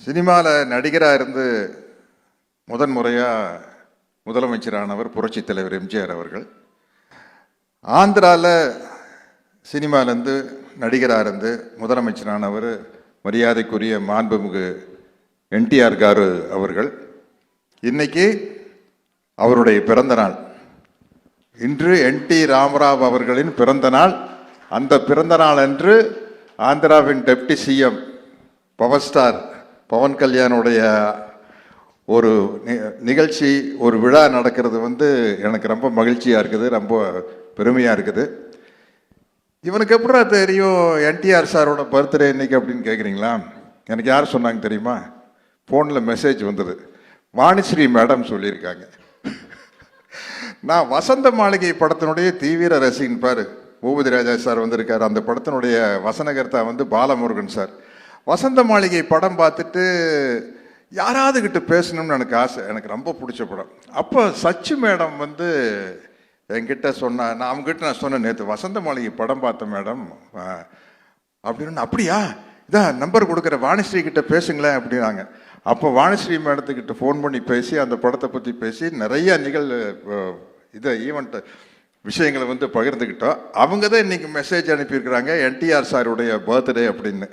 சினிமாவில் நடிகராக இருந்து முதன்முறையாக முதலமைச்சரானவர் புரட்சித் தலைவர் எம்ஜிஆர் அவர்கள். ஆந்திராவில் சினிமாவிலேருந்து நடிகராக இருந்து முதலமைச்சரானவர் மரியாதைக்குரிய மாண்புமிகு என்டிஆர் காரு அவர்கள். இன்னைக்கு அவருடைய பிறந்த நாள். இன்று என்டி ராமராவ் அவர்களின் பிறந்த நாள். அந்த பிறந்த நாள் அன்று ஆந்திராவின் deputy CM power star Pawan கல்யாணுடைய ஒரு நிகழ்ச்சி, ஒரு விழா நடக்கிறது எனக்கு ரொம்ப மகிழ்ச்சியாக இருக்குது, ரொம்ப பெருமையாக இருக்குது. இவனுக்கு எப்படா தெரியும் என்டிஆர் சாரோட பர்த்டே இன்னைக்கு அப்படின்னு கேட்குறீங்களா? எனக்கு யார் சொன்னாங்க தெரியுமா? ஃபோனில் மெசேஜ் வந்தது. வாணிஸ்ரீ மேடம் சொல்லியிருக்காங்க. நான் வசந்த மாளிகை படத்தினுடைய தீவிர ரசிகன். பாரு, பூபதி ராஜா சார் வந்திருக்காரு. அந்த படத்தினுடைய வசனகர்த்தா பாலமுருகன் சார். வசந்த மாளிகை படம் பார்த்துட்டு யாராவது கிட்ட பேசணும்னு எனக்கு ஆசை. எனக்கு ரொம்ப பிடிச்ச படம். அப்போ சச்சு மேடம் என்கிட்ட சொன்னா, நான் அவங்ககிட்ட சொன்னேன், நேற்று வசந்த மாளிகை படம் பார்த்தேன் மேடம் அப்படின்னு. அப்படியா, இதான் நம்பர் கொடுக்குற, வாணிஸ்ரீ கிட்ட பேசுங்களேன் அப்படின்னாங்க. அப்போ வாணிஸ்ரீ மேடத்துக்கிட்ட ஃபோன் பண்ணி பேசி அந்த படத்தை பற்றி பேசி நிறைய ஈவெண்ட் விஷயங்களை பகிர்ந்துக்கிட்டோம். அவங்க தான் இன்னைக்கு மெசேஜ் அனுப்பியிருக்கிறாங்க, என்டிஆர் சாருடைய பர்த்டே அப்படின்னு.